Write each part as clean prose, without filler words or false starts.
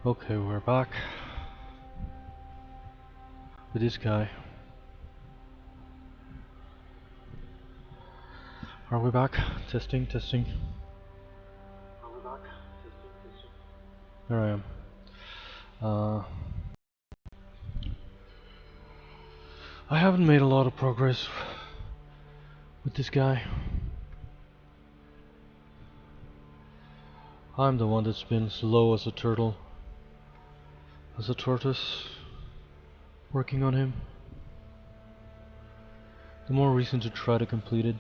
Okay, we're back with this guy. Are we back? Testing, testing. Are we back? Testing, testing. There I am. I haven't made a lot of progress with this guy. I'm the one that's been slow as a turtle, as a tortoise, working on him. The more reason to try to complete it.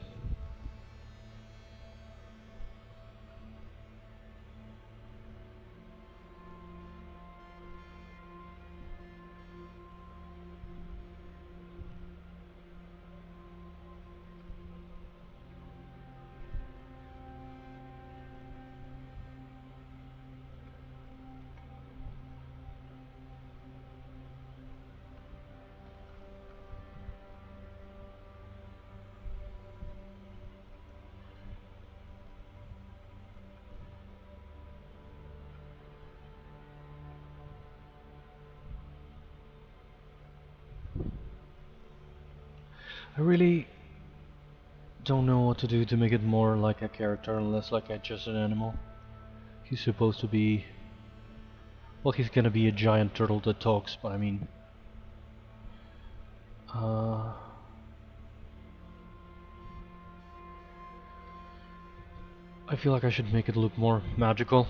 I really don't know what to do to make it more like a character and less like just an animal. He's supposed to be... well, he's gonna be a giant turtle that talks, but I mean... I feel like I should make it look more magical.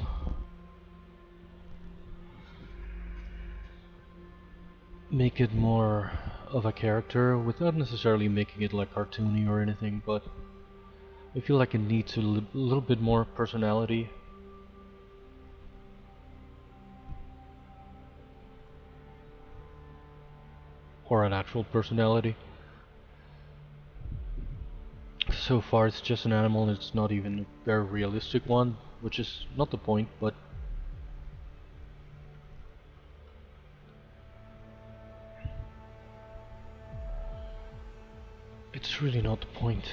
Make it more of a character without necessarily making it like cartoony or anything, but I feel like it needs a little bit more personality. Or an actual personality. So far it's just an animal and it's not even a very realistic one, which is not the point, but it's really not the point.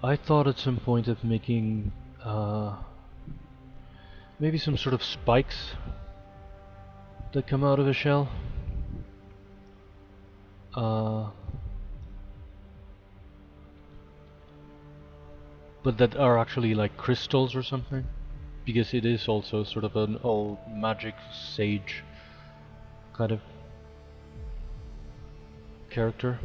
I thought at some point of making maybe some sort of spikes that come out of a shell. But that are actually like crystals or something, because it is also sort of an old magic sage kind of character.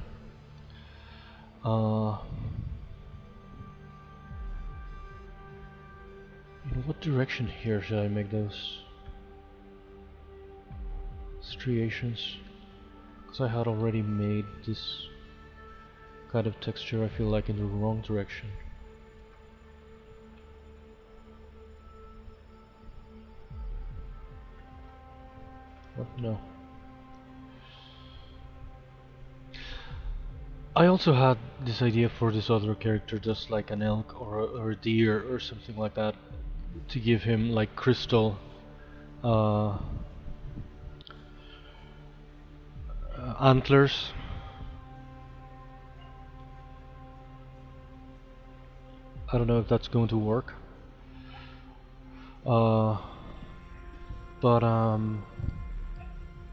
In what direction here should I make those striations? Because I had already made this kind of texture, I feel like, in the wrong direction. What? No. I also had this idea for this other character, just like an elk or a deer or something like that, to give him like crystal antlers. I don't know if that's going to work. But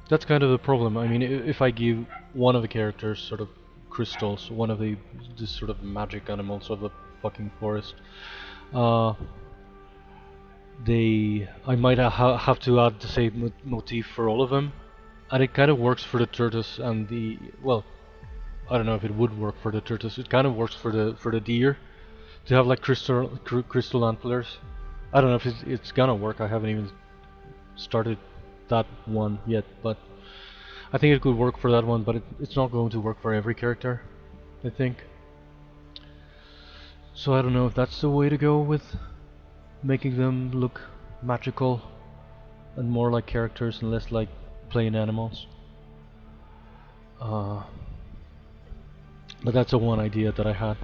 that's kind of the problem. I mean, if I give one of the characters sort of crystals, one of the sort of magic animals of the fucking forest, I might have to add the same motif for all of them, and it kind of works for the tortoise and the, well, I don't know if it would work for the tortoise. It kind of works for the deer to have like crystal antlers. I don't know if it's gonna work. I haven't even started that one yet, but I think it could work for that one, but it's not going to work for every character, I think. So I don't know if that's the way to go with making them look magical and more like characters and less like plain animals. But that's a one idea that I had.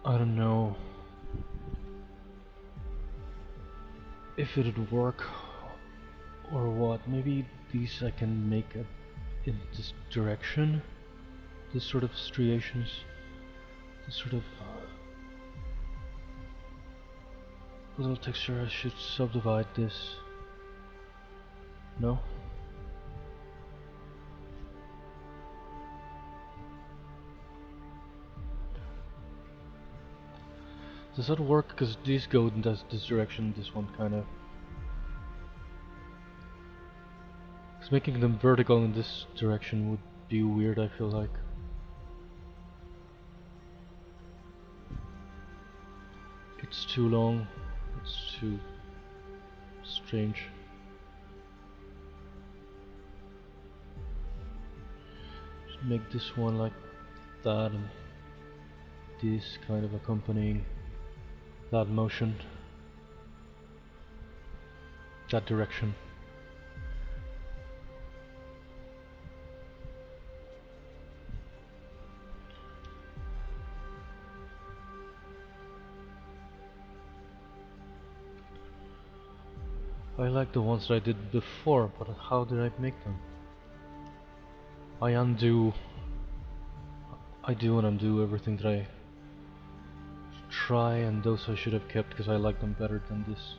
I don't know if it'd work or what. Maybe these I can make in this direction. This sort of striations. This sort of little texture. I should subdivide this. No? Does that work? Because these go in this direction, this one kind of. Because making them vertical in this direction would be weird, I feel like. It's too long, it's too strange. Just make this one like that and this kind of accompanying that motion, that direction. I like the ones that I did before, but how did I make them? I do and undo everything that I try, and those I should have kept because I like them better than this.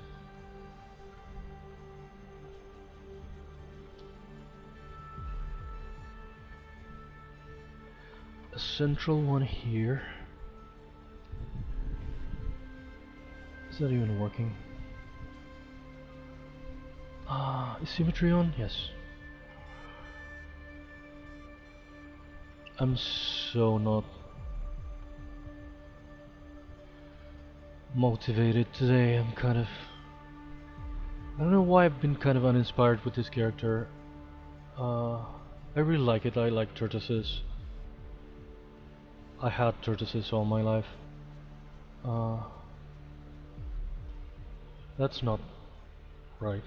A central one here. Is that even working? Is symmetry on? Yes. I'm so not motivated today. I'm kind of... I don't know why I've been kind of uninspired with this character. I really like it. I like tortoises. I had tortoises all my life. That's not right.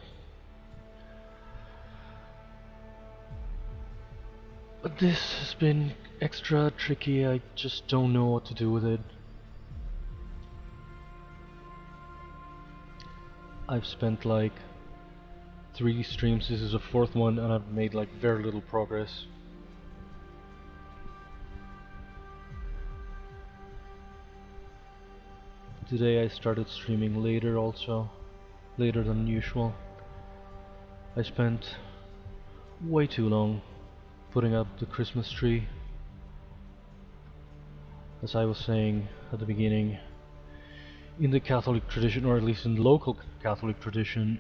But this has been extra tricky. I just don't know what to do with it. I've spent like 3 streams, this is the 4th one, and I've made like very little progress. Today I started streaming later also, later than usual. I spent way too long putting up the Christmas tree. As I was saying at the beginning, in the Catholic tradition, or at least in local Catholic tradition,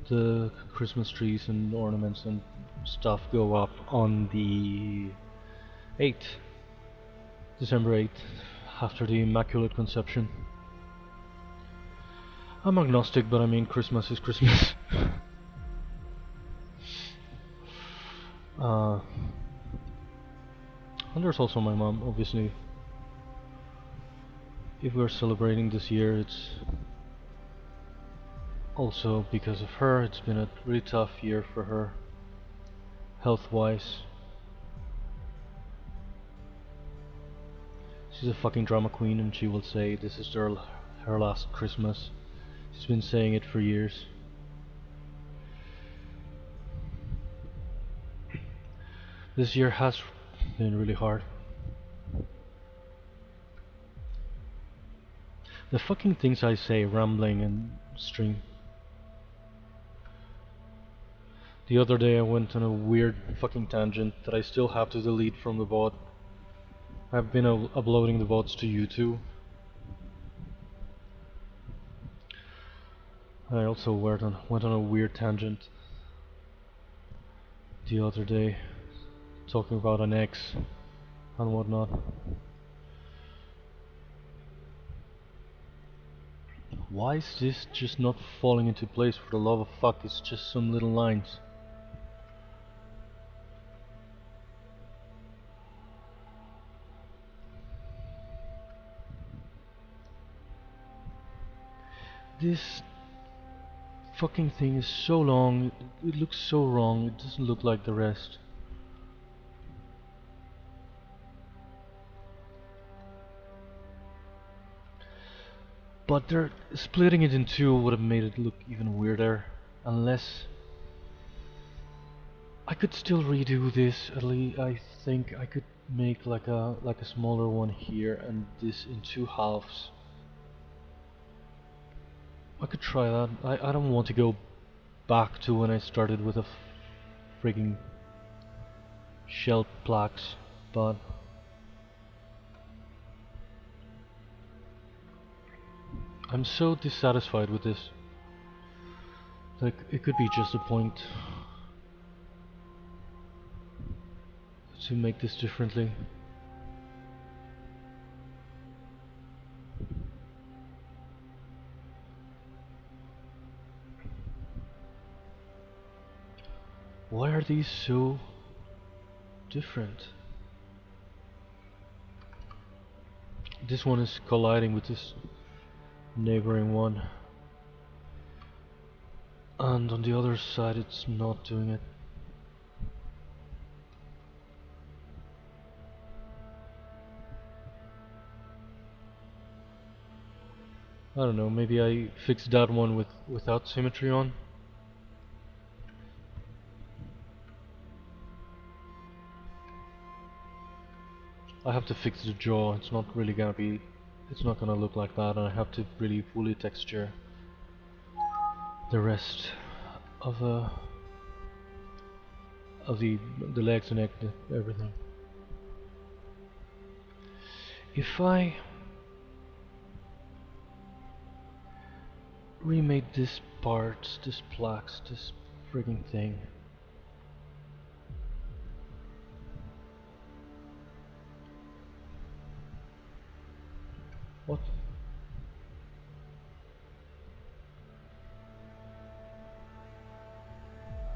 the Christmas trees and ornaments and stuff go up on the 8th, December 8th, after the Immaculate Conception. I'm agnostic, but I mean Christmas is Christmas. And there's also my mom, obviously. If we're celebrating this year, it's also because of her. It's been a really tough year for her, health-wise. She's a fucking drama queen, and she will say this is her last Christmas. She's been saying it for years. This year has been really hard. The fucking things I say rambling and stream. The other day I went on a weird fucking tangent that I still have to delete from the VOD. I've been uploading the VODs to YouTube. I also went on a weird tangent the other day, talking about an ex and whatnot. Why is this just not falling into place, for the love of fuck? It's just some little lines. This fucking thing is so long, it looks so wrong, it doesn't look like the rest. But splitting it in two would have made it look even weirder, unless I could still redo this. At least I think I could make like a smaller one here and this in two halves. I could try that. I don't want to go back to when I started with a frigging shell plaques, but I'm so dissatisfied with this. Like, it could be just a point to make this differently. Why are these so different? This one is colliding with this neighboring one, and on the other side it's not doing it. I don't know, maybe I fixed that one without symmetry on. I have to fix the jaw. It's not really gonna be, it's not gonna look like that, and I have to really fully texture the rest of the legs and neck, everything. If I remade this part, this plaques, this frigging thing, what?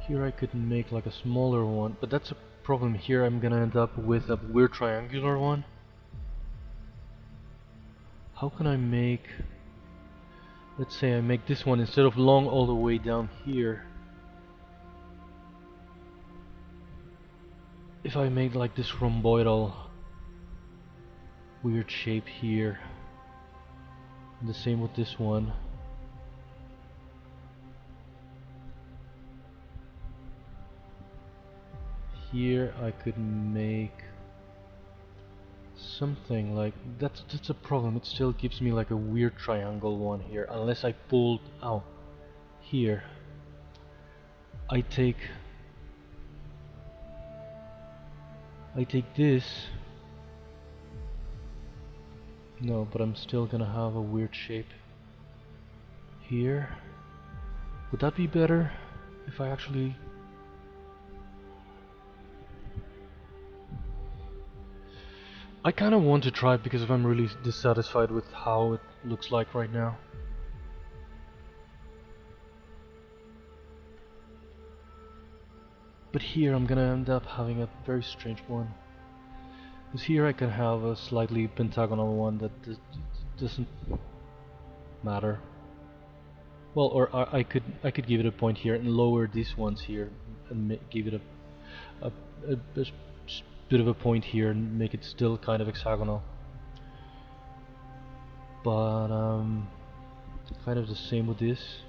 Here I could make like a smaller one, but that's a problem. Here I'm gonna end up with a weird triangular one. How can I make, let's say I make this one, instead of long all the way down here, if I make like this rhomboidal weird shape here, and the same with this one. Here I could make something like that's a problem. It still gives me like a weird triangle one here, unless I pulled out here. I take this. No, but I'm still gonna have a weird shape here. Would that be better if I actually... I kinda want to try it because I'm really dissatisfied with how it looks like right now. But here I'm gonna end up having a very strange one. Because here I can have a slightly pentagonal one that doesn't matter. Well, or I could give it a point here and lower these ones here and give it a bit of a point here and make it still kind of hexagonal. But kind of the same with this.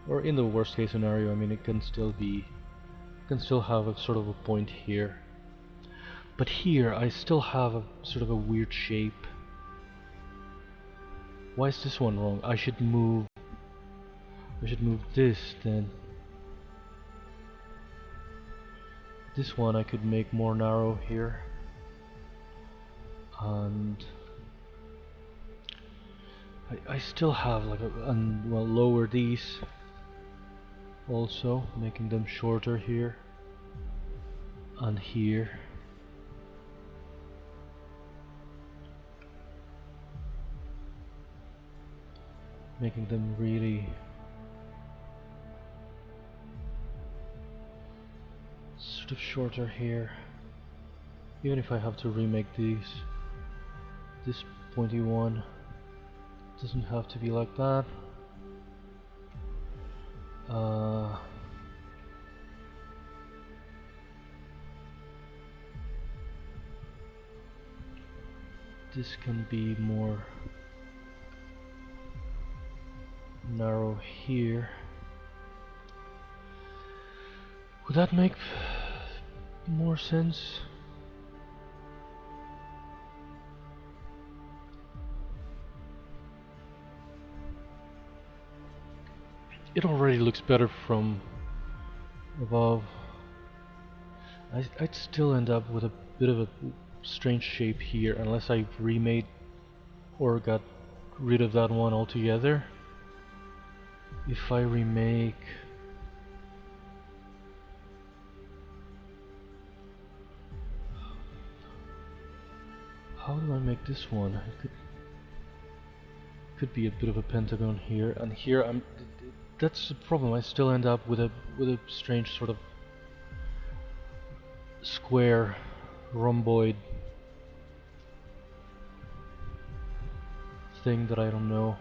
Or in the worst case scenario, I mean, it can still have a sort of a point here. But here I still have a sort of a weird shape. Why is this one wrong? I should move this then. This one I could make more narrow here. And I still have like well, lower these also, making them shorter here and here. Making them really sort of shorter here. Even if I have to remake these, this pointy one doesn't have to be like that. this can be more narrow here. Would that make more sense? It already looks better from above. I'd still end up with a bit of a strange shape here unless I remade or got rid of that one altogether. If I remake... How do I make this one? It could be a bit of a pentagon here, and here that's the problem. I still end up with a strange sort of square rhomboid thing that I don't know.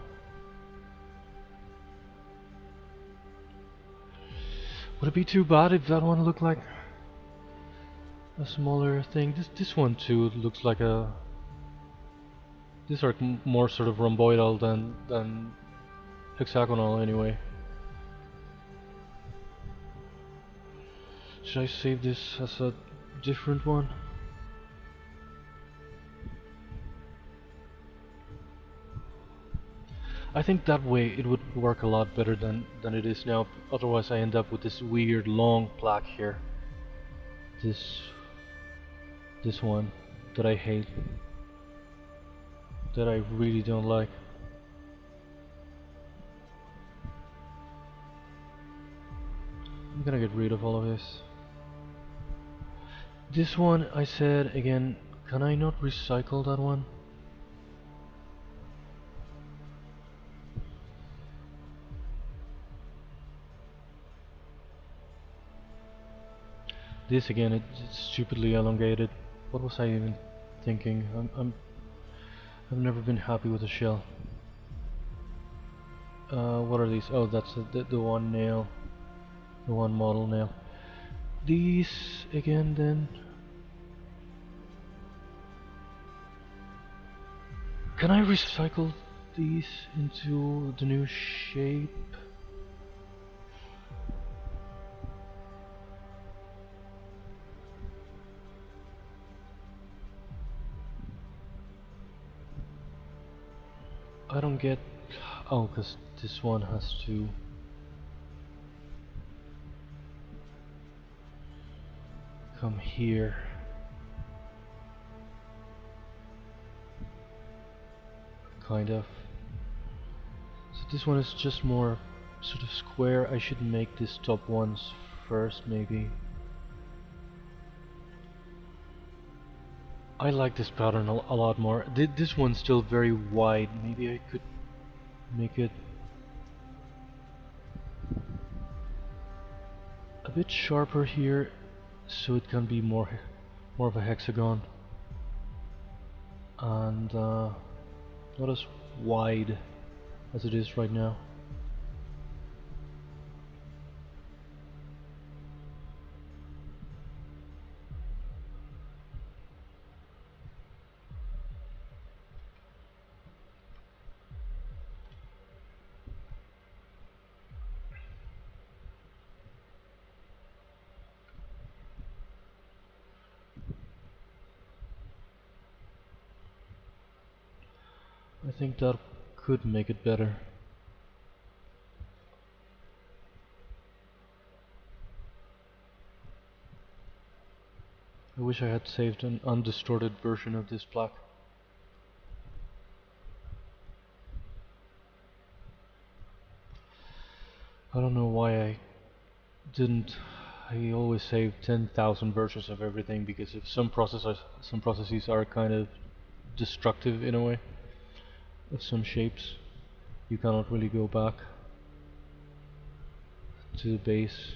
Would it be too bad if that one looked like a smaller thing? This one too looks like a... These are more sort of rhomboidal than hexagonal anyway. Should I save this as a different one? I think that way it would work a lot better than it is now. Otherwise I end up with this weird long plaque here. This one that I hate. That I really don't like. I'm gonna get rid of all of this. This one, I said again, can I not recycle that one? This again, it's stupidly elongated. What was I even thinking? I've never been happy with a shell. What are these? Oh, that's the one nail, the one model nail. These again then. Can I recycle these into the new shape? I don't get... Oh, because this one has to... come here. Kind of. So this one is just more sort of square. I should make this top ones first, maybe. I like this pattern a lot more. This one's still very wide. Maybe I could make it a bit sharper here, so it can be more of a hexagon, and not as wide as it is right now. I think that could make it better. I wish I had saved an undistorted version of this plaque. I don't know why I didn't. I always save 10,000 versions of everything, because if some processes are kind of destructive in a way of some shapes, you cannot really go back to the base.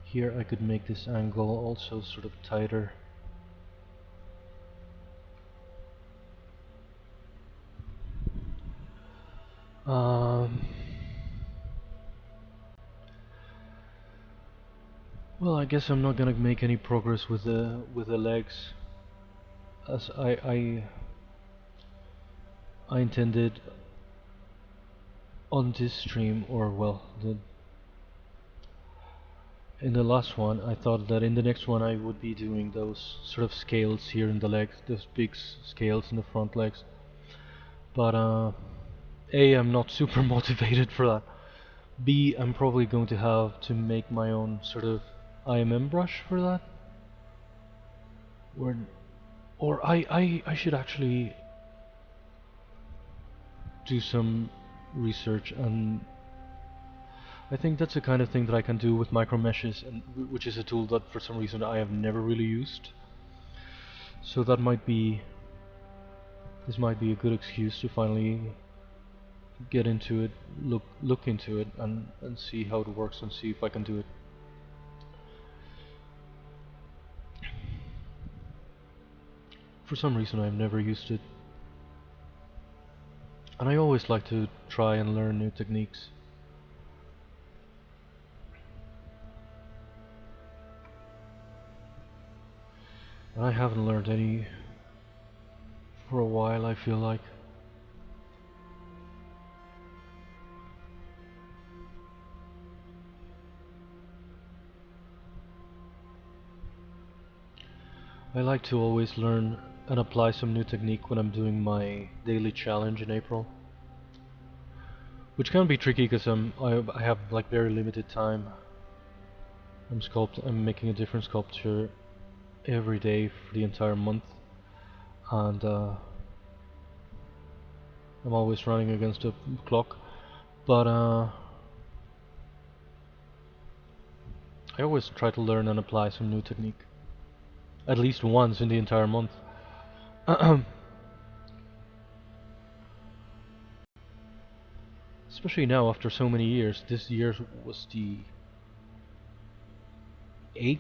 Here I could make this angle also sort of tighter. Well, I guess I'm not gonna make any progress with the legs, as I intended on this stream, or well, in the last one, I thought that in the next one I would be doing those sort of scales here in the legs, those big scales in the front legs. But A, I'm not super motivated for that. B, I'm probably going to have to make my own sort of IMM brush for that. Or I should actually do some research, and I think that's the kind of thing that I can do with micro meshes, and which is a tool that for some reason I have never really used. So that might be this might be a good excuse to finally get into it, look into it, and see how it works, and see if I can do it. For some reason I've never used it, and I always like to try and learn new techniques. And I haven't learned any for a while, I feel like. I like to always learn and apply some new technique when I'm doing my daily challenge in April, which can be tricky because I have like very limited time. I'm making a different sculpture every day for the entire month, and I'm always running against the clock. But I always try to learn and apply some new technique, at least once in the entire month. Especially now, after so many years. This year was the 8th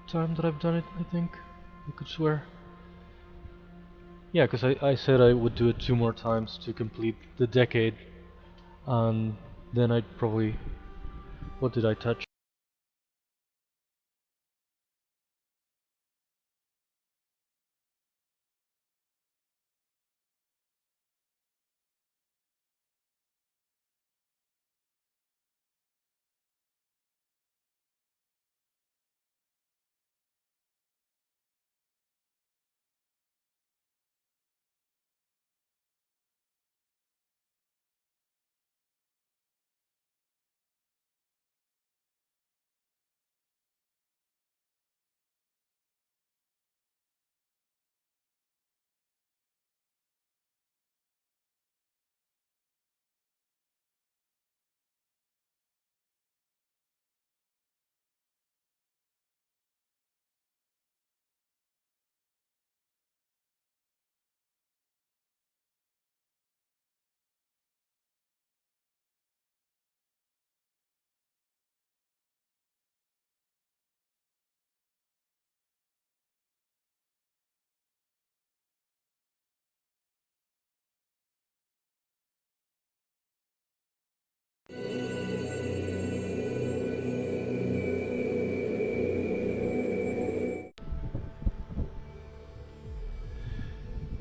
time that I've done it, I think. I could swear. Yeah, because I said I would do it 2 more times to complete the decade, and then I'd probably... What did I touch?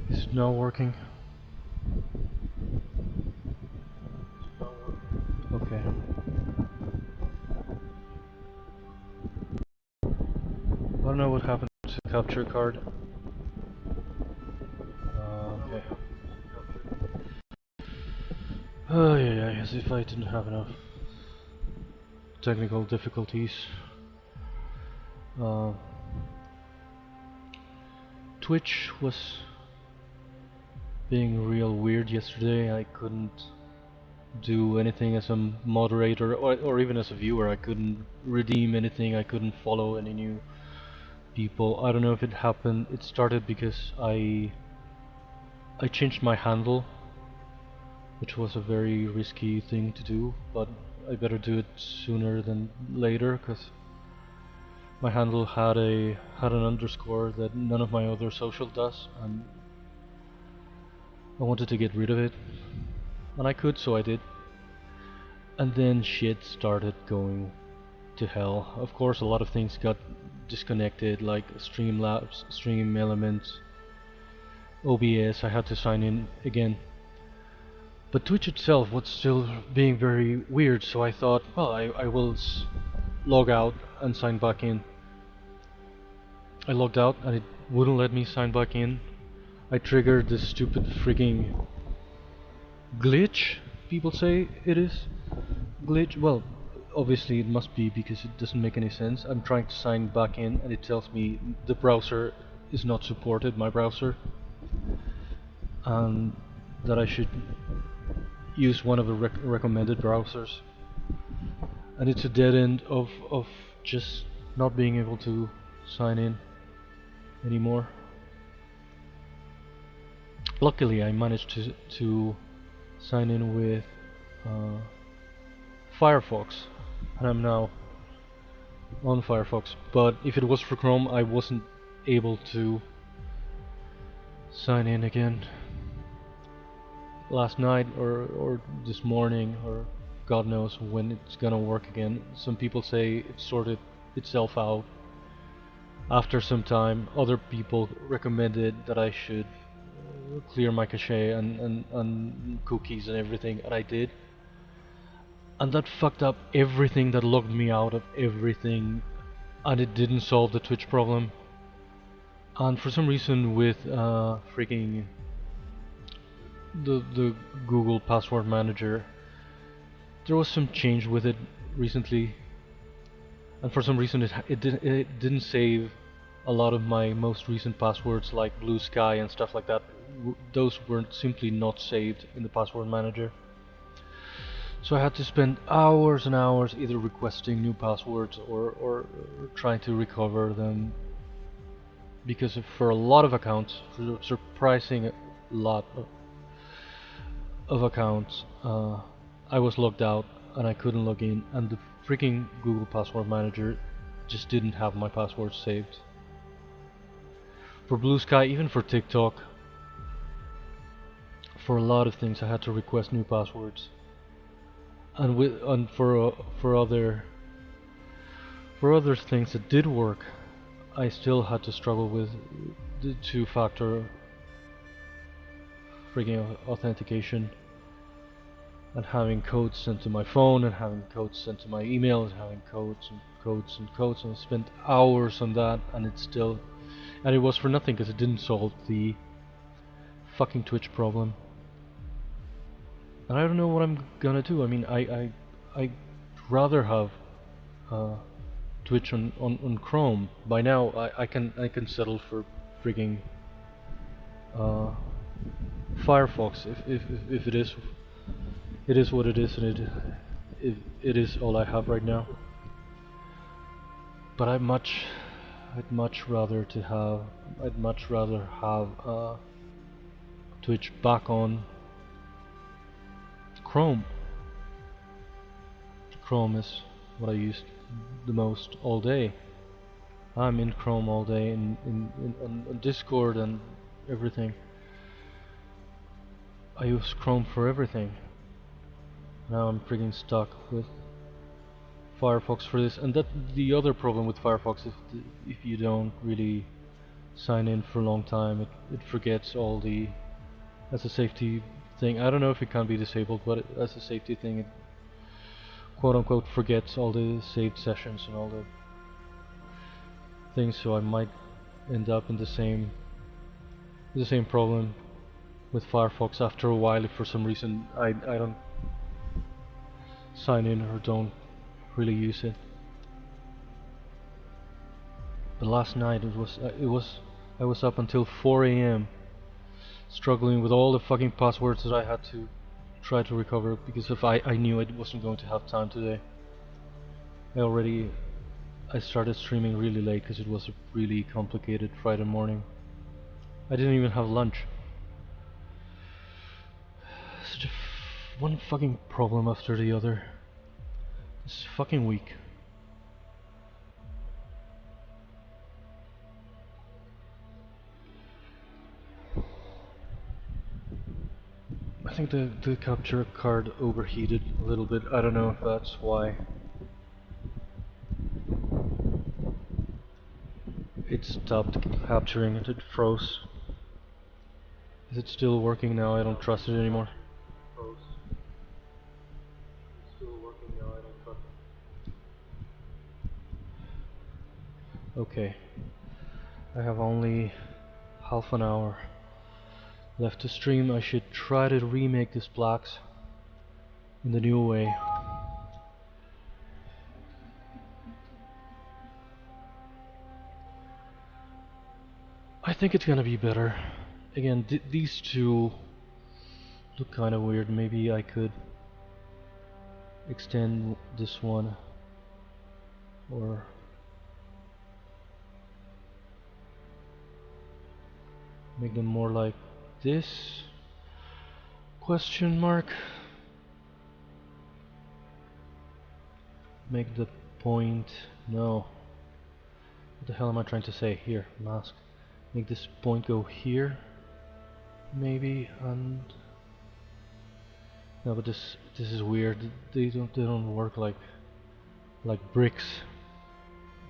Is it not working? Okay. I don't know what happened to the capture card. Okay. Oh yeah, as if I didn't have enough technical difficulties. Twitch was being real weird yesterday. I couldn't do anything as a moderator, or even as a viewer. I couldn't redeem anything, I couldn't follow any new people. I don't know if it happened. It started because I changed my handle, which was a very risky thing to do, but I better do it sooner than later, because my handle had an underscore that none of my other social does, and I wanted to get rid of it, and I could, so I did. And then shit started going to hell. Of course, a lot of things got disconnected, like Streamlabs, Stream Elements, OBS. I had to sign in again. But Twitch itself was still being very weird, so I thought, well, I will log out and sign back in. I logged out and it wouldn't let me sign back in. I triggered this stupid frigging glitch, people say it is. Glitch, well, obviously it must be because it doesn't make any sense. I'm trying to sign back in and it tells me the browser is not supported, my browser. And that I should use one of the recommended browsers. And it's a dead end of just not being able to sign in anymore. Luckily I managed to sign in with Firefox, and I'm now on Firefox, but if it was for Chrome I wasn't able to sign in again. Last night or this morning, or God knows when it's gonna work again. Some people say it sorted itself out after some time. Other people recommended that I should clear my cache and cookies and everything, and I did. And that fucked up everything, that logged me out of everything, and it didn't solve the Twitch problem. And for some reason with freaking the Google Password Manager, there was some change with it recently, and for some reason it didn't save a lot of my most recent passwords, like Blue Sky and stuff like that. Those were simply not saved in the Password Manager. So I had to spend hours and hours either requesting new passwords or trying to recover them, because for a lot of accounts, for a surprising lot of accounts, I was logged out and I couldn't log in, and the freaking Google Password Manager just didn't have my passwords saved. For Blue Sky, even for TikTok, for a lot of things I had to request new passwords. And for other things that did work, I still had to struggle with the two-factor freaking authentication, and having codes sent to my phone, and having codes sent to my email, and having codes and codes and codes, and I spent hours on that, and it was for nothing, because it didn't solve the fucking Twitch problem. And I don't know what I'm gonna do. I mean, I'd rather have Twitch on Chrome. By now I can settle for frigging Firefox if it is what it is, and it is all I have right now. But I'd much rather have Twitch back on Chrome. Chrome is what I use the most all day. I'm in Chrome all day, on Discord and everything. I use Chrome for everything. Now I'm freaking stuck with Firefox for this, and that the other problem with Firefox, if you don't really sign in for a long time, it forgets all the, as a safety thing. I don't know if it can be disabled, but as a safety thing, it quote-unquote forgets all the saved sessions and all the things. So I might end up in the same problem with Firefox after a while, if for some reason I don't sign in or don't really use it. But last night I was up until 4 AM struggling with all the fucking passwords that I had to try to recover, because if I knew I wasn't going to have time today. I started streaming really late because it was a really complicated Friday morning. I didn't even have lunch. Such one fucking problem after the other. This fucking week. I think the capture card overheated a little bit. I don't know if that's why. It stopped capturing it, it froze. Is it still working now? I don't trust it anymore. Okay. I have only half an hour left to stream. I should try to remake these blocks in the new way. I think it's gonna be better. Again, these two look kind of weird. Maybe I could extend this one or make them more like this? Question mark. Make the point. No. What the hell am I trying to say? Here, mask. Make this point go here. Maybe, and no, but this is weird. They don't work like bricks.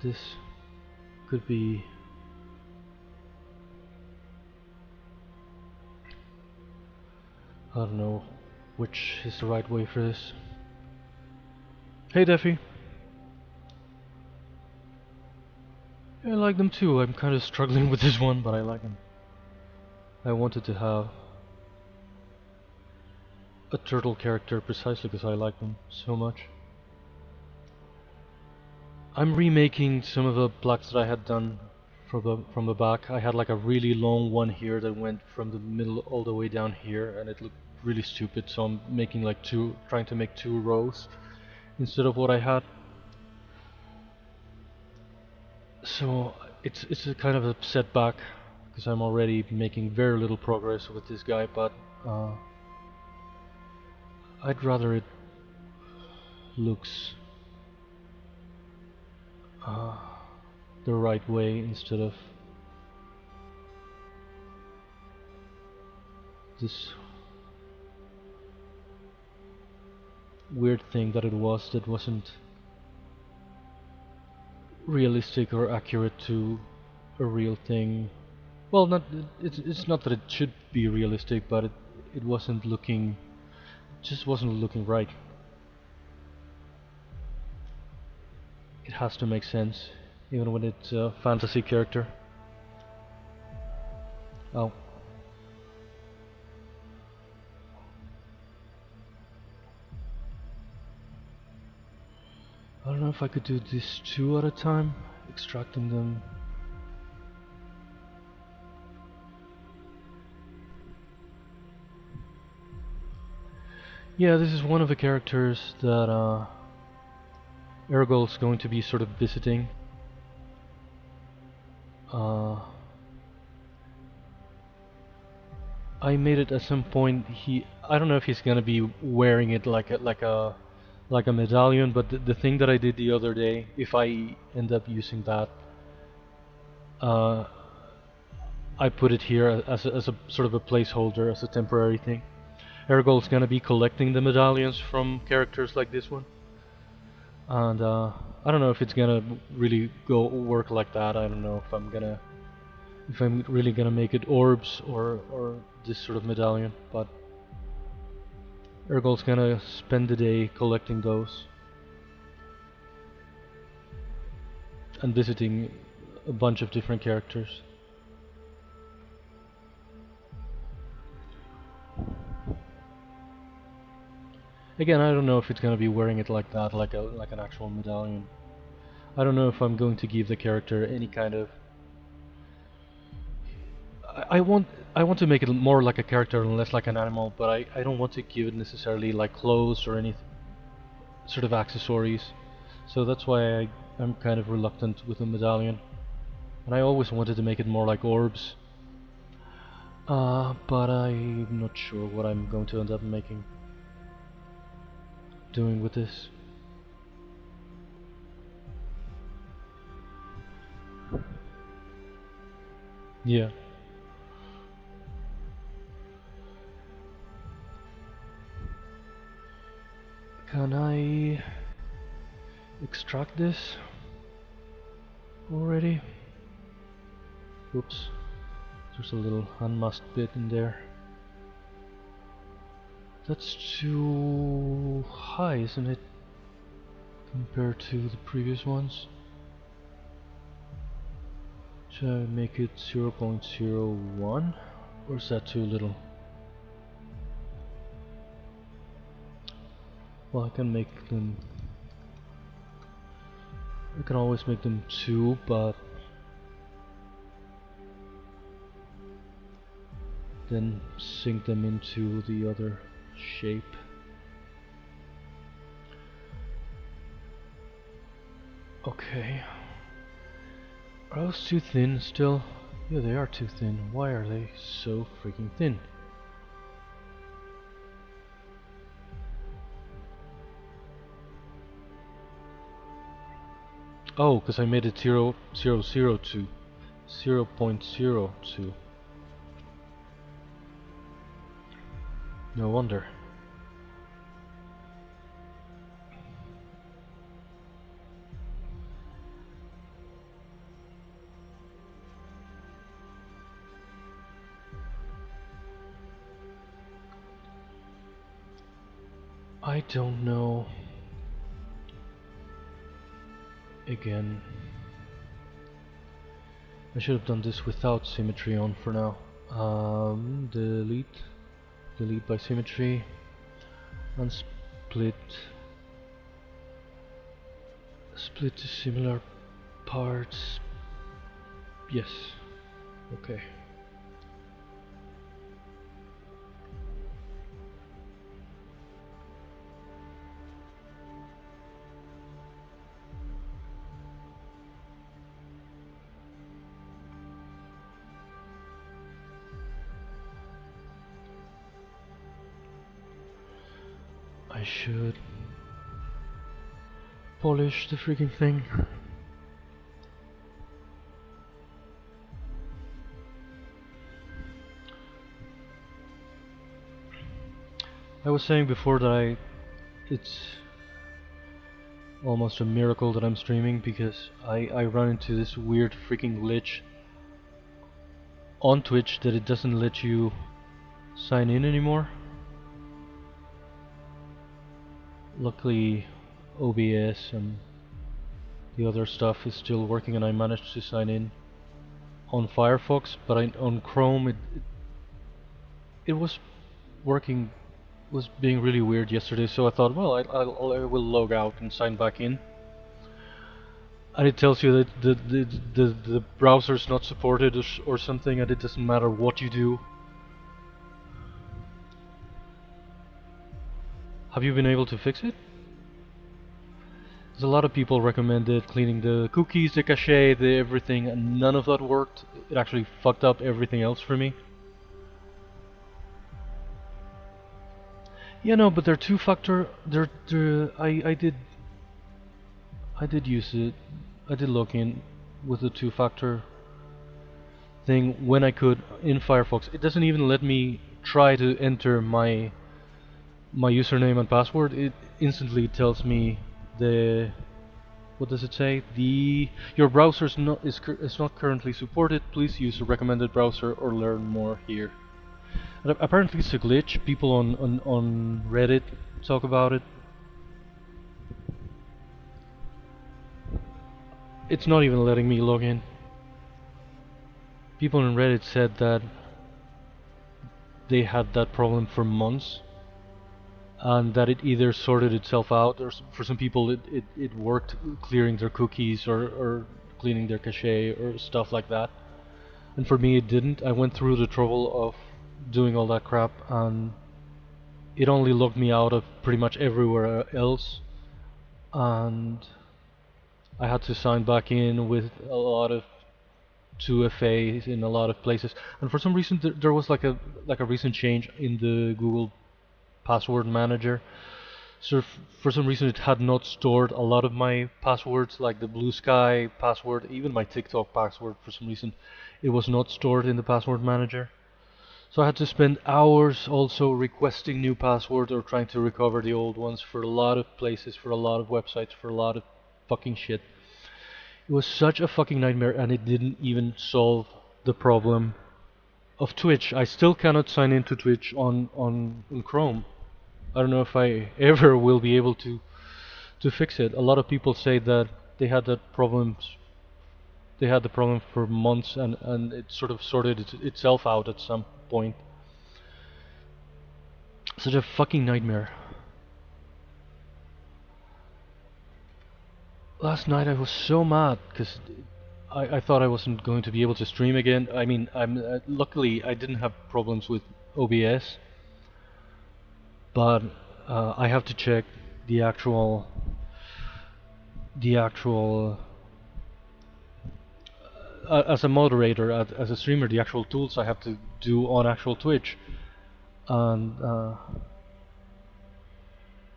This could be. I don't know which is the right way for this. Hey Deffy. I like them too. I'm kind of struggling with this one, but I like them. I wanted to have a turtle character precisely because I like them so much. I'm remaking some of the blocks that I had done from the back. I had like a really long one here that went from the middle all the way down here, and it looked really stupid. So I'm making like trying to make 2 rows instead of what I had. So it's a kind of a setback because I'm already making very little progress with this guy, but I'd rather it looks the right way instead of this weird thing that it was that wasn't realistic or accurate to a real thing. Well, it's not that it should be realistic, but it wasn't looking, just wasn't looking right. It has to make sense, even when it's a fantasy character. Oh. I don't know if I could do this 2 at a time, extracting them. Yeah, this is one of the characters that Ergol's going to be sort of visiting. I made it at some point. I don't know if he's gonna be wearing it like a medallion, but the thing that I did the other day, if I end up using that, I put it here as a sort of a placeholder, as a temporary thing. Ergol's gonna be collecting the medallions from characters like this one, and I don't know if it's gonna really work like that. I don't know if I'm really gonna make it orbs or this sort of medallion, but Ergol's gonna spend the day collecting those and visiting a bunch of different characters. Again, I don't know if it's gonna be wearing it like that, like an actual medallion. I don't know if I'm going to give the character any kind of. I want to make it more like a character and less like an animal, but I don't want to give it necessarily like clothes or any sort of accessories. So that's why I'm kind of reluctant with a medallion. And I always wanted to make it more like orbs. But I'm not sure what I'm going to end up doing with this. Yeah. Can I extract this already? Oops, there's a little unmasked bit in there. That's too high, isn't it, compared to the previous ones? Should I make it 0.01, or is that too little? Well, I can make them... I can always make them 2, but then sink them into the other shape. Okay. Are those too thin still? Yeah, they are too thin. Why are they so freaking thin? Oh, because I made it 0.02. No wonder. I don't know. Again, I should have done this without symmetry on for now. Delete by symmetry, and split to similar parts. Yes. Okay. I should polish the freaking thing. I was saying before that it's almost a miracle that I'm streaming, because I run into this weird freaking glitch on Twitch that it doesn't let you sign in anymore. Luckily OBS and the other stuff is still working, and I managed to sign in on Firefox, but on Chrome it was working, was being really weird yesterday, so I thought, well, I will log out and sign back in. And it tells you that the browser's not supported or something, and it doesn't matter what you do. Have you been able to fix it? There's a lot of people recommended cleaning the cookies, the cache, the everything, and none of that worked. It actually fucked up everything else for me. Yeah, no, but they're two-factor. I did use it. I did log in with the two-factor thing when I could in Firefox. It doesn't even let me try to enter my username and password. It instantly tells me the, what does it say? Your browser is not currently supported. Please use a recommended browser or learn more here. And apparently it's a glitch. People on Reddit talk about it. It's not even letting me log in. People on Reddit said that they had that problem for months, and that it either sorted itself out, or for some people it worked clearing their cookies or cleaning their cache or stuff like that. And for me it didn't. I went through the trouble of doing all that crap, and it only logged me out of pretty much everywhere else, and I had to sign back in with a lot of 2FAs in a lot of places. And for some reason there was like a recent change in the Google password manager. So for some reason it had not stored a lot of my passwords, like the Blue Sky password, even my TikTok password. For some reason it was not stored in the password manager. So I had to spend hours also requesting new passwords or trying to recover the old ones for a lot of places, for a lot of websites, for a lot of fucking shit. It was such a fucking nightmare, and it didn't even solve the problem of Twitch. I still cannot sign into Twitch on Chrome. I don't know if I ever will be able to fix it. A lot of people say that they had that problems. They had the problem for months, and it sort of sorted itself out at some point. Such a fucking nightmare. Last night I was so mad because I thought I wasn't going to be able to stream again. I mean, luckily I didn't have problems with OBS, but I have to check the actual as a moderator, as a streamer, the actual tools I have to do on actual Twitch, and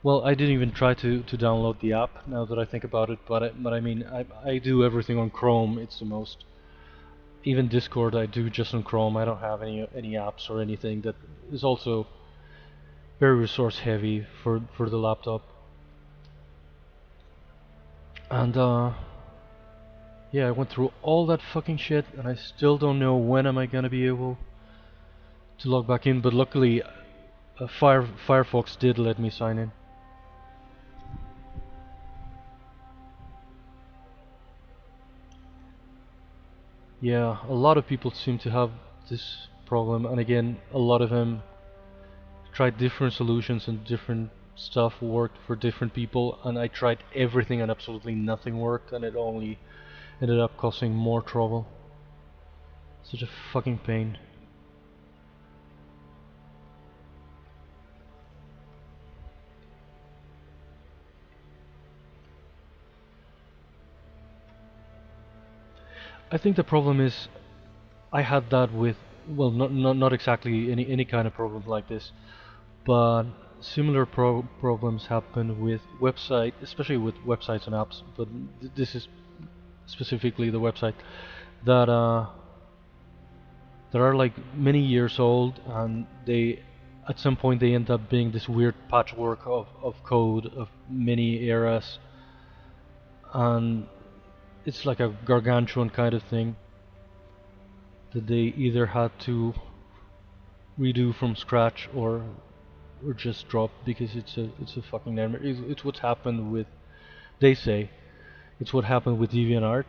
well, I didn't even try to download the app now that I think about it, but I mean, I do everything on Chrome. It's the most. Even Discord I do just on Chrome. I don't have any apps or anything. That is also very resource heavy for the laptop. And yeah, I went through all that fucking shit, and I still don't know when am I gonna be able to log back in. But luckily, Firefox did let me sign in. Yeah, a lot of people seem to have this problem, and again, a lot of them tried different solutions, and different stuff worked for different people, and I tried everything and absolutely nothing worked, and it only ended up causing more trouble. Such a fucking pain. I think the problem is I had that with, well, not exactly any kind of problem like this, but similar problems happen with website, especially with websites and apps. But this is specifically the website that are like many years old, and they at some point they end up being this weird patchwork of code of many eras, and it's like a gargantuan kind of thing that they either had to redo from scratch or just drop, because it's a fucking nightmare. It's what happened with, they say, it's what happened with DeviantArt,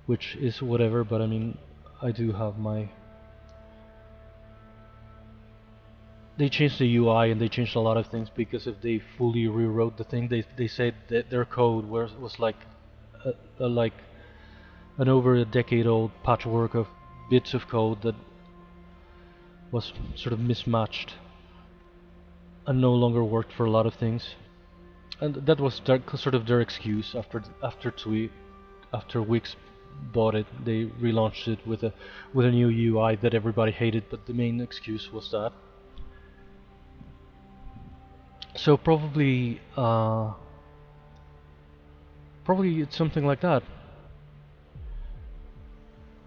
which is whatever, but I mean, I do have my... They changed the UI and they changed a lot of things, because if they fully rewrote the thing, they said that their code was like like an over a decade old patchwork of bits of code that was sort of mismatched and no longer worked for a lot of things. And that was sort of their excuse after Wix bought it. They relaunched it with a new UI that everybody hated, but the main excuse was that. So probably it's something like that.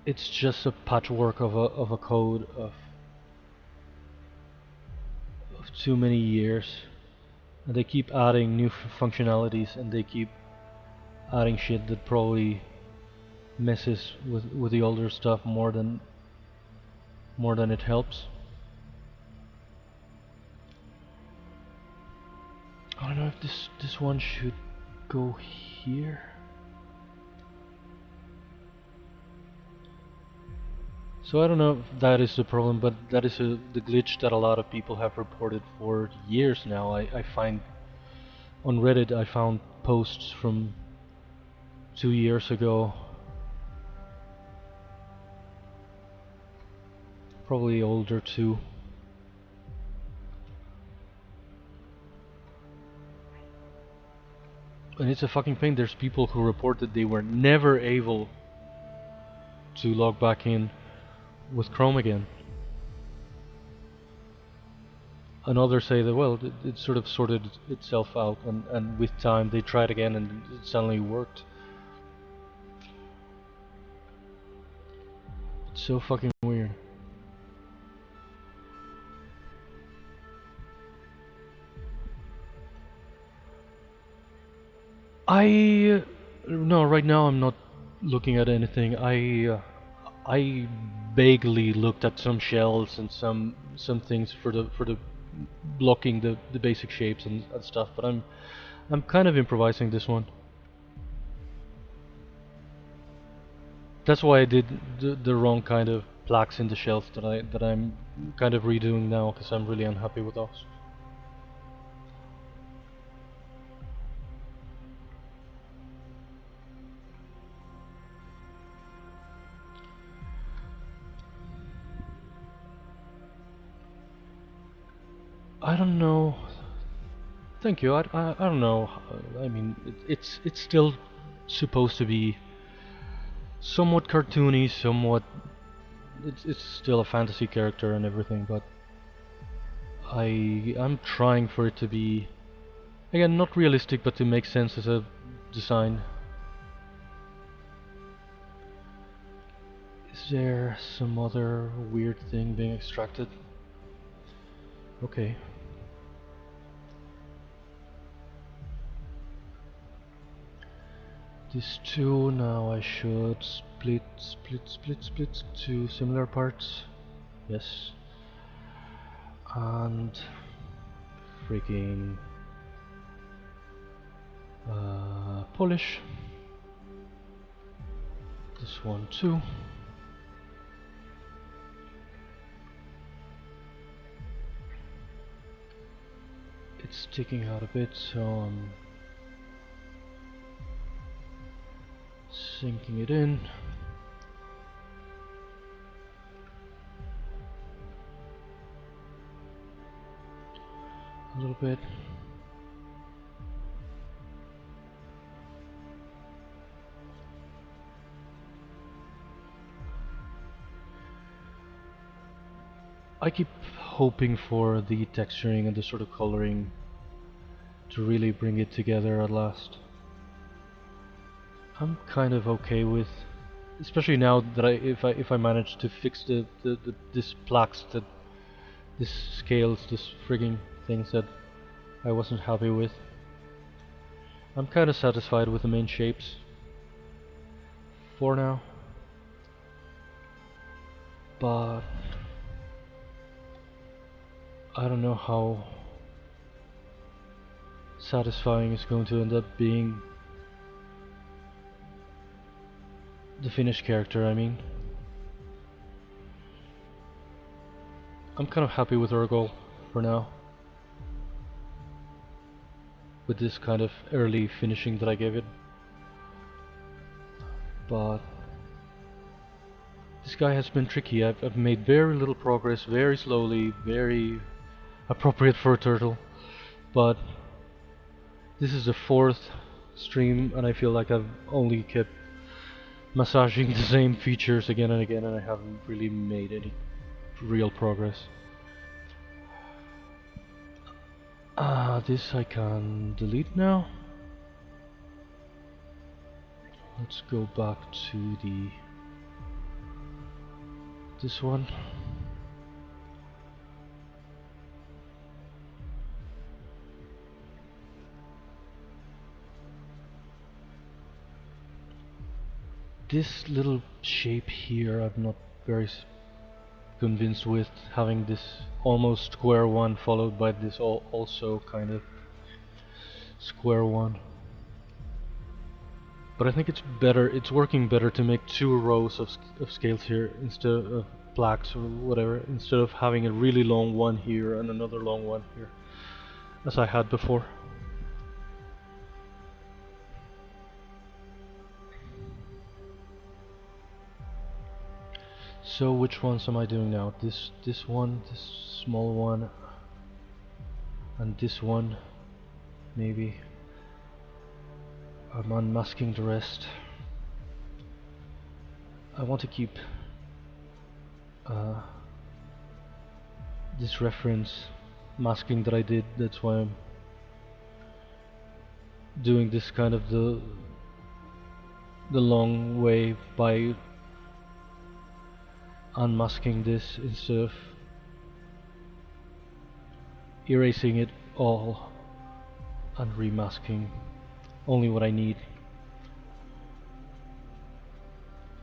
It's just a patchwork of a code of too many years, and they keep adding new functionalities, and they keep adding shit that probably messes with the older stuff more than it helps. I don't know if this one should go here. So I don't know if that is the problem, but that is the glitch that a lot of people have reported for years now. I find on Reddit, I found posts from 2 years ago, probably older too. And it's a fucking pain. There's people who report that they were never able to log back in with Chrome again. And others say that, well, it sort of sorted itself out, and with time they tried again and it suddenly worked. It's so fucking weird. No, right now I'm not looking at anything. I vaguely looked at some shells and some things for the blocking the basic shapes and stuff, but I'm kind of improvising this one. That's why I did the wrong kind of plaques in the shells that I'm kind of redoing now, because I'm really unhappy with those. I don't know. Thank you. I don't know. I mean, it's still supposed to be somewhat cartoony, somewhat. It's still a fantasy character and everything, but I'm trying for it to be, again, not realistic, but to make sense as a design. Is there some other weird thing being extracted? Okay. These two, now I should split two similar parts. Yes. And freaking polish. This one too. It's sticking out a bit, so I'm sinking it in. A little bit. I keep hoping for the texturing and the sort of coloring to really bring it together at last. I'm kind of okay with, especially now that if I manage to fix this plaques, this scales, this frigging things that I wasn't happy with. I'm kind of satisfied with the main shapes for now, but I don't know how satisfying it's going to end up being. The finished character, I mean. I'm kind of happy with Urgol for now, with this kind of early finishing that I gave it. But this guy has been tricky. I've made very little progress, very slowly, very appropriate for a turtle. But this is the 4th stream and I feel like I've only kept massaging the same features again and again, and I haven't really made any real progress. This I can delete now. Let's go back to this one. This little shape here I'm not very convinced with, having this almost square one followed by this also kind of square one. But I think it's better, it's working better to make 2 rows of scales here instead of plaques or whatever, instead of having a really long one here and another long one here, as I had before. So which ones am I doing now? This one, this small one, and this one, maybe. I'm unmasking the rest. I want to keep this reference masking that I did. That's why I'm doing this kind of the long way by unmasking this instead of erasing it all and remasking only what I need.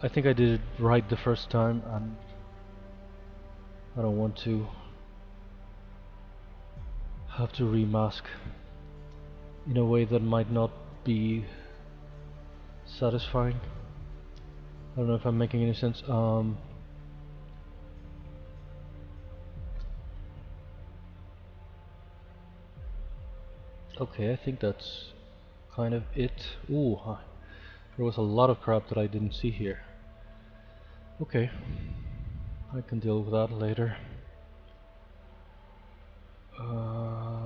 I think I did it right the first time, and I don't want to have to remask in a way that might not be satisfying. I don't know if I'm making any sense. Okay, I think that's kind of it. Ooh, there was a lot of crap that I didn't see here. Okay, I can deal with that later.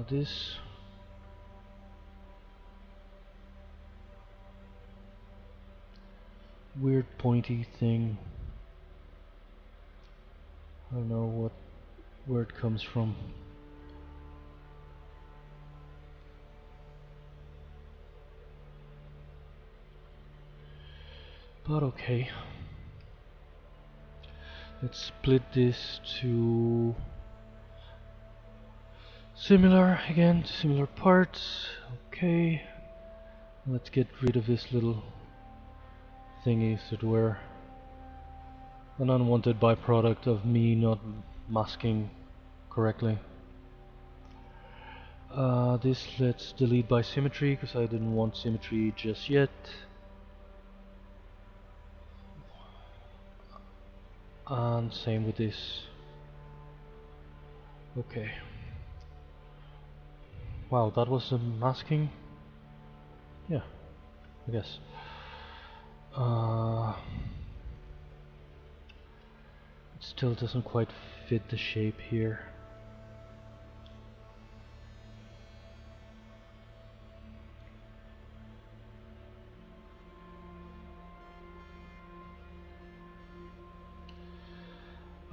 This weird pointy thing, I don't know where it comes from. But okay. Let's split this to similar again, to similar parts. Okay. Let's get rid of this little thingies that were an unwanted byproduct of me not masking correctly. This let's delete by symmetry because I didn't want symmetry just yet. And same with this. Okay. Wow, that was a masking? Yeah, I guess. It still doesn't quite fit the shape here.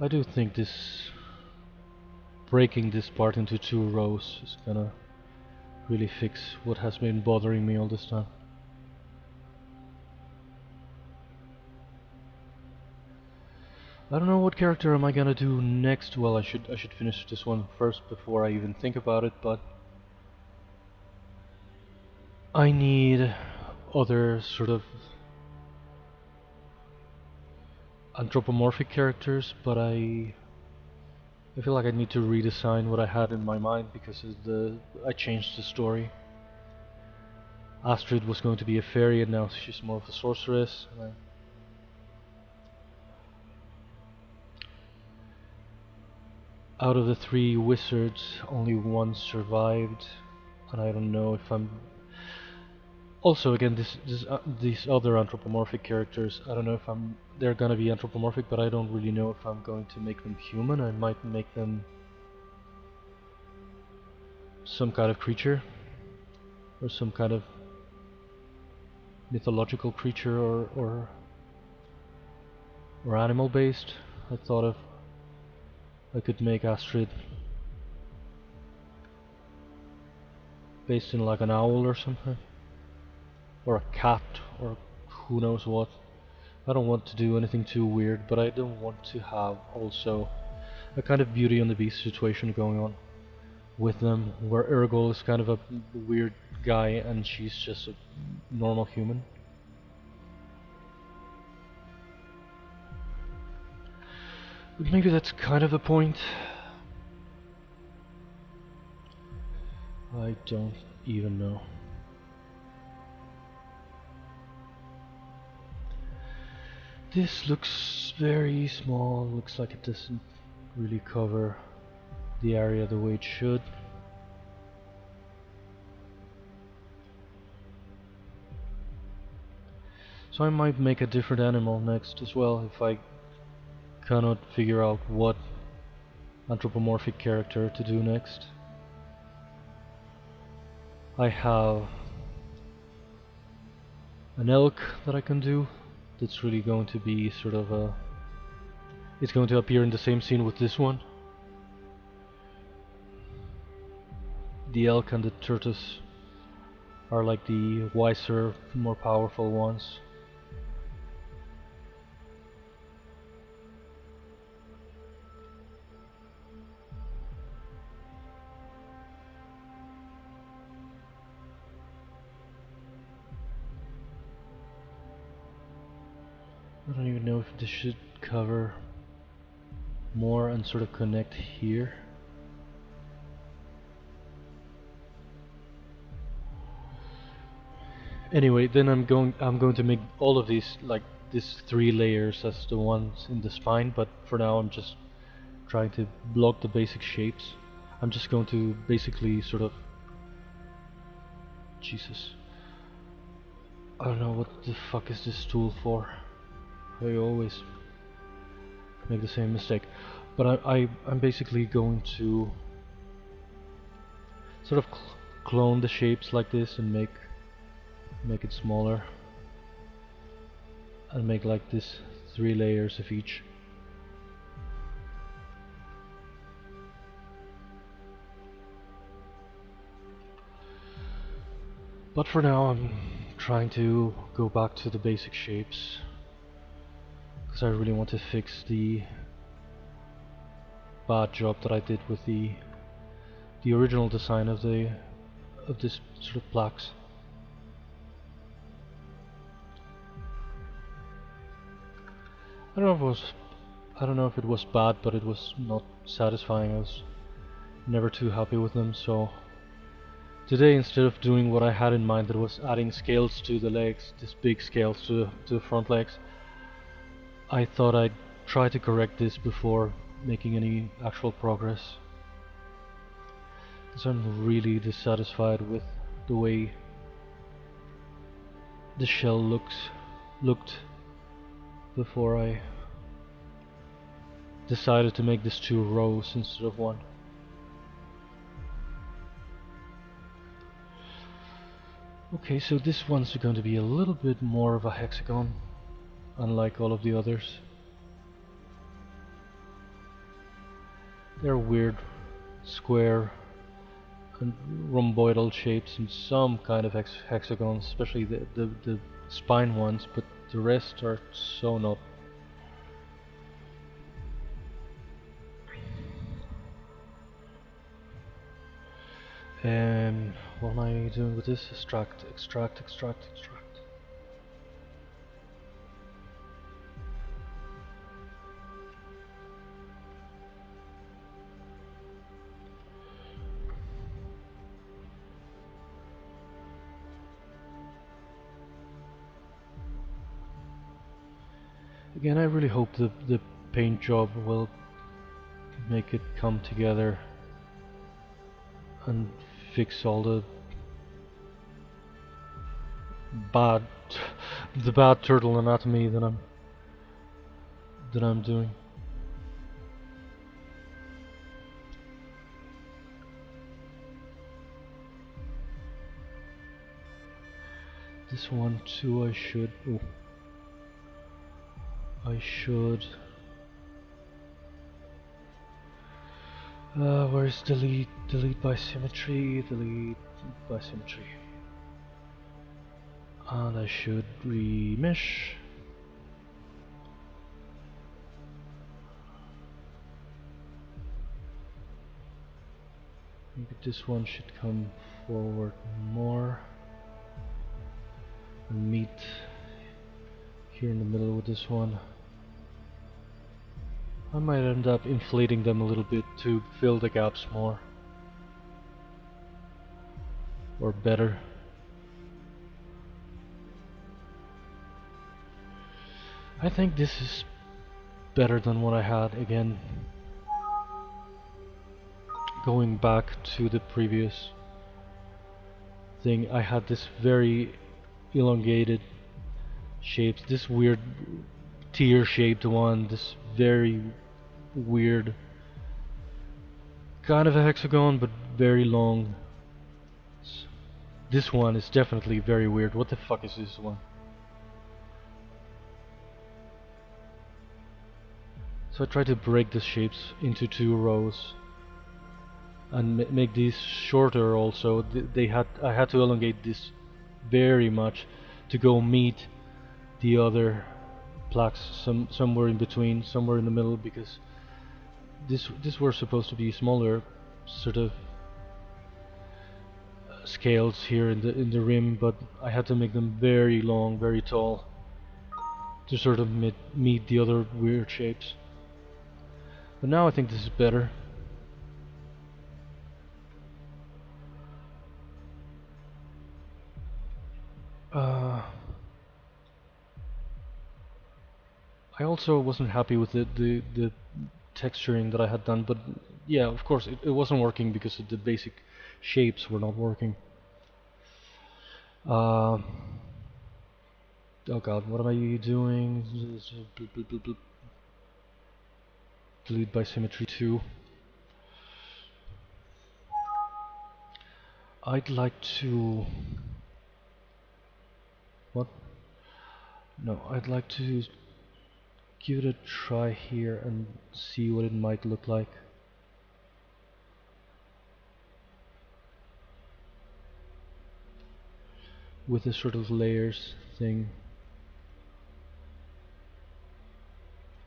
I do think this breaking this part into 2 rows is gonna really fix what has been bothering me all this time. I don't know what character am I gonna do next. Well, I should finish this one first before I even think about it, but I need other sort of anthropomorphic characters, but I feel like I need to redesign what I had in my mind because I changed the story. Astrid was going to be a fairy and now she's more of a sorceress. Out of the 3 wizards, only 1 survived, and I don't know if I'm... Also, again, these other anthropomorphic characters, I don't know if they're gonna be anthropomorphic, but I don't really know if I'm going to make them human. I might make them some kind of creature, or some kind of mythological creature, or animal based. I thought of I could make Astrid based in like an owl or something, or a cat, or who knows what. I don't want to do anything too weird, but I don't want to have also a kind of Beauty and the Beast situation going on with them, where Urgol is kind of a weird guy and she's just a normal human. But maybe that's kind of the point. I don't even know. This looks very small, looks like it doesn't really cover the area the way it should. So I might make a different animal next as well if I cannot figure out what anthropomorphic character to do next. I have an elk that I can do that's really going to be sort of a... It's going to appear in the same scene with this one. The elk and the tortoise are like the wiser, more powerful ones. I don't even know if this should cover more and sort of connect here. Anyway, then I'm going to make all of these like these 3 layers as the ones in the spine, but for now I'm just trying to block the basic shapes. I'm just going to basically sort of Jesus. I don't know what the fuck is this tool for. I always make the same mistake. But I'm basically going to sort of clone the shapes like this and make it smaller. And make like this 3 layers of each. But for now I'm trying to go back to the basic shapes, because I really want to fix the bad job that I did with the original design of this sort of plaques. I don't know if it was bad, but it was not satisfying. I was never too happy with them, so today, instead of doing what I had in mind, that was adding scales to the legs, these big scales to the front legs, I thought I'd try to correct this before making any actual progress, because I'm really dissatisfied with the way the shell looked before I decided to make this 2 rows instead of 1. Okay, so this one's going to be a little bit more of a hexagon, unlike all of the others. They're weird square and rhomboidal shapes and some kind of hexagons, especially the spine ones, but the rest are so not. What am I doing with this? Extract. Again, I really hope the paint job will make it come together and fix all the bad turtle anatomy that I'm doing. This one too, I should where's delete by symmetry, and I should remesh. Maybe this one should come forward more and meet here in the middle with this one. I might end up inflating them a little bit to fill the gaps more, or better. I think this is better than what I had. Again, going back to the previous thing, I had this very elongated shapes, this weird tear shaped one, this very weird kind of a hexagon but very long. This one is definitely very weird. What the fuck is this one? So I try to break the shapes into 2 rows and make these shorter also. I had to elongate this very much to go meet the other plaques somewhere in between, somewhere in the middle, because this were supposed to be smaller sort of scales here in the rim, but I had to make them very long, very tall to sort of meet the other weird shapes. But now I think this is better. I also wasn't happy with the texturing that I had done, but yeah, of course it wasn't working because the basic shapes were not working. Uh, oh god, what am I doing? Delete by symmetry 2. I'd like to... What? No, I'd like to give it a try here and see what it might look like. With this sort of layers thing.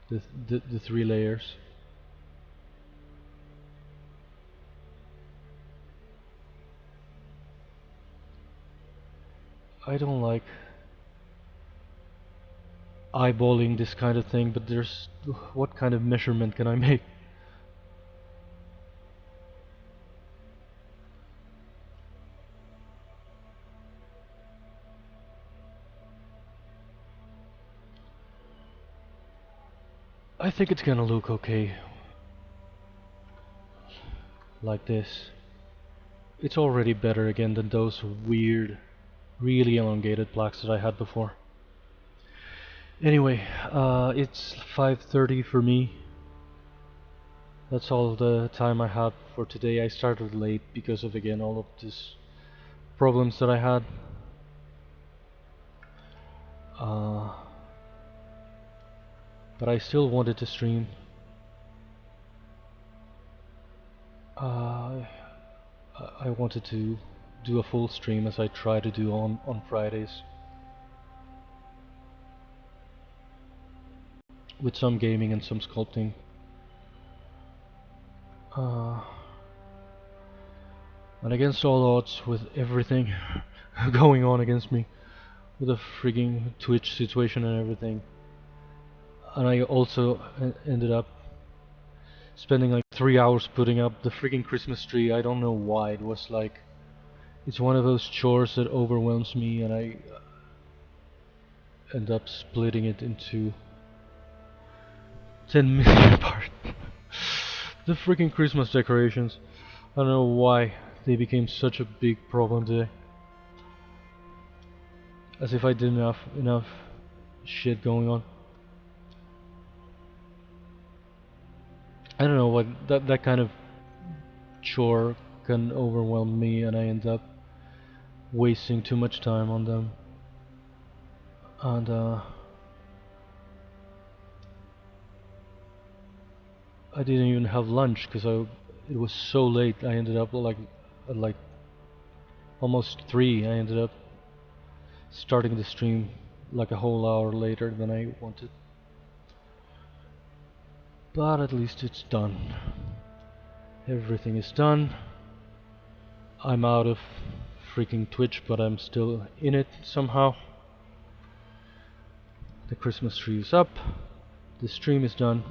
The 3 layers. I don't like eyeballing this kind of thing, but there's... what kind of measurement can I make? I think it's gonna look okay. Like this. It's already better again than those weird, really elongated blacks that I had before. Anyway, it's 5:30 for me. That's all the time I had for today. I started late because of, again, all of these problems that I had. But I still wanted to stream. I wanted to do a full stream as I try to do on Fridays. With some gaming and some sculpting. And against all odds, with everything going on against me, with the frigging Twitch situation and everything, and I also ended up spending like 3 hours putting up the frigging Christmas tree. I don't know why. It was like, it's one of those chores that overwhelms me, and I end up splitting it into 10 million parts. The freaking Christmas decorations. I don't know why they became such a big problem today. As if I did enough shit going on. I don't know what that kind of chore can overwhelm me, and I end up wasting too much time on them. And I didn't even have lunch because it was so late. I ended up at like almost 3. I ended up starting the stream like a whole hour later than I wanted. But at least it's done. Everything is done. I'm out of freaking Twitch, but I'm still in it somehow. The Christmas tree is up. The stream is done.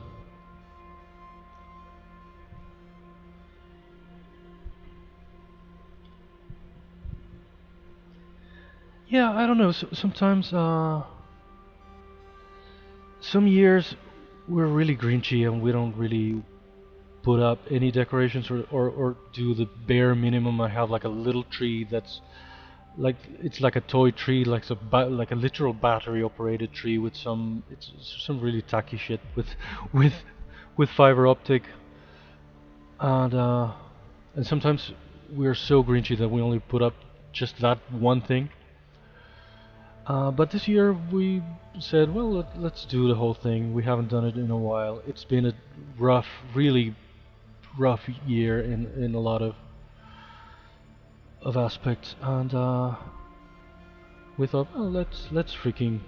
Yeah, I don't know. Sometimes, some years we're really grinchy and we don't really put up any decorations or do the bare minimum. I have like a little tree that's like, it's like a toy tree, like a literal battery operated tree with some really tacky shit with fiber optic, and sometimes we're so grinchy that we only put up just that one thing. But this year we said, well, let's do the whole thing. We haven't done it in a while. It's been a rough, really rough year in a lot of aspects, and we thought, well, let's freaking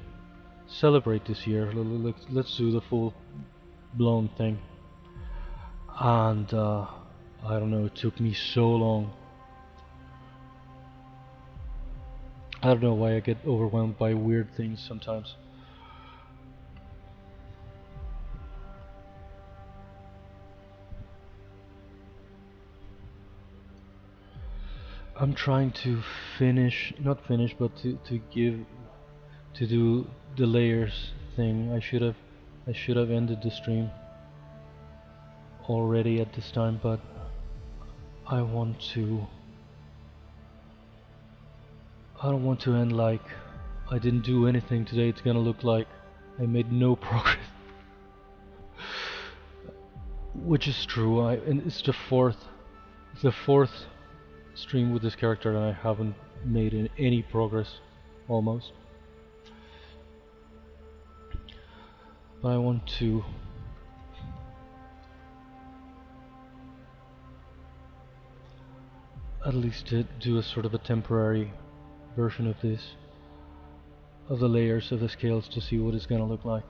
celebrate this year. Let's do the full blown thing. And I don't know, it took me so long. I don't know why I get overwhelmed by weird things sometimes. I'm trying to finish, not finish, but to do the layers thing. I should have ended the stream already at this time, but I don't want to end like I didn't do anything today. It's gonna look like I made no progress. Which is true, and it's the fourth stream with this character and I haven't made any progress, almost. But I want to at least do a sort of a temporary version of this, of the layers of the scales, to see what it's gonna look like.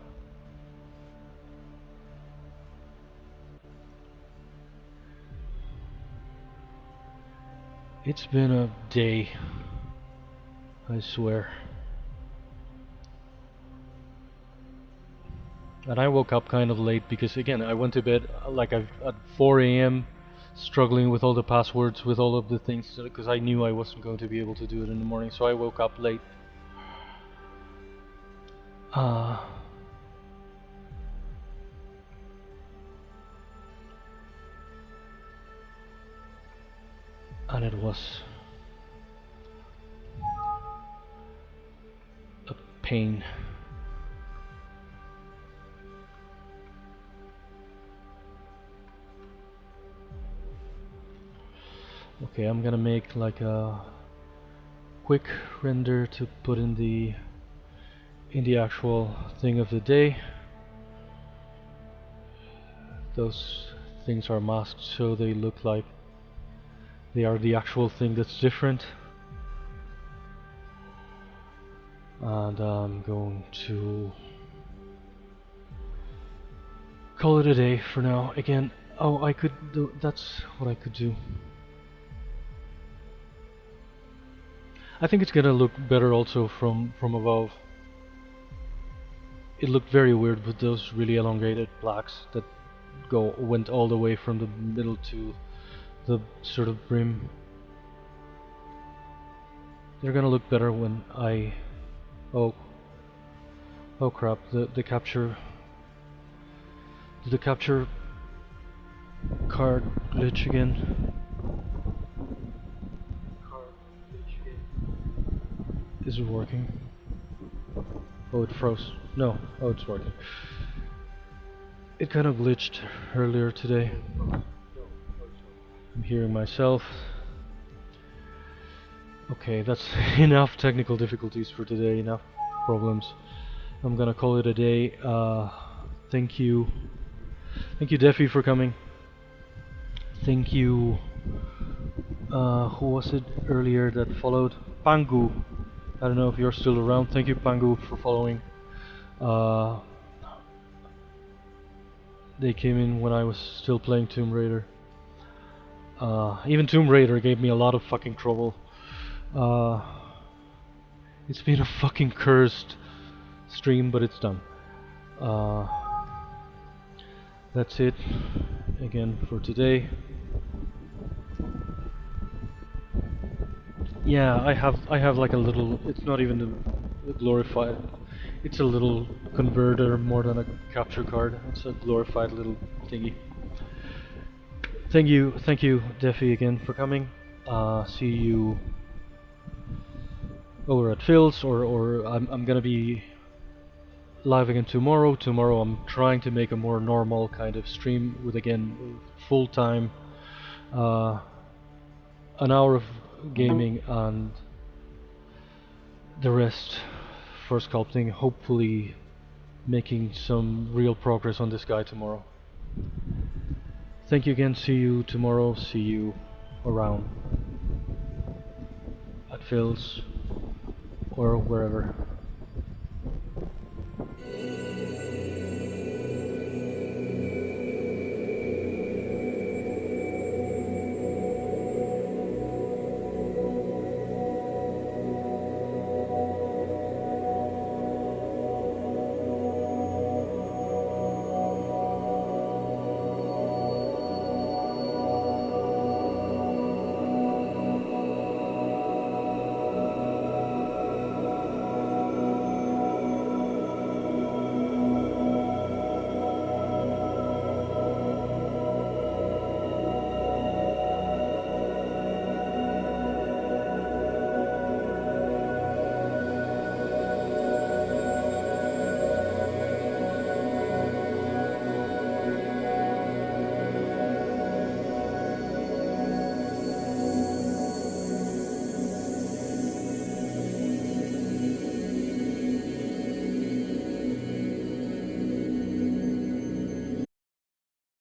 It's been a day, I swear. And I woke up kind of late because, again, I went to bed like at 4 AM, struggling with all the passwords, with all of the things, because I knew I wasn't going to be able to do it in the morning, so I woke up late. And it was a pain. Okay, I'm gonna make like a quick render to put in the actual thing of the day. Those things are masked so they look like they are the actual thing that's different. And I'm going to call it a day for now. Again, oh, I could do, that's what I could do. I think it's gonna look better also from above. It looked very weird with those really elongated blacks that went all the way from the middle to the sort of brim. They're gonna look better when I... oh crap, the capture... did the capture card glitch again? Is it working? Oh, it froze. No, oh, it's working. It kind of glitched earlier today. I'm hearing myself. Okay, that's enough technical difficulties for today, enough problems. I'm gonna call it a day. Thank you Defi for coming. Thank you, who was it earlier that followed? Pangu. I don't know if you're still around. Thank you, Pangu, for following. They came in when I was still playing Tomb Raider. Even Tomb Raider gave me a lot of fucking trouble. It's been a fucking cursed stream, but it's done. That's it again for today. Yeah, I have like a little, it's not even a glorified, it's a little converter more than a capture card. It's a glorified little thingy. Thank you Defi again for coming. See you over at Phil's, or I'm gonna be live again tomorrow. Tomorrow I'm trying to make a more normal kind of stream with, again, full time, an hour of gaming and the rest for sculpting, hopefully making some real progress on this guy tomorrow. Thank you again, see you tomorrow, see you around at Phil's or wherever.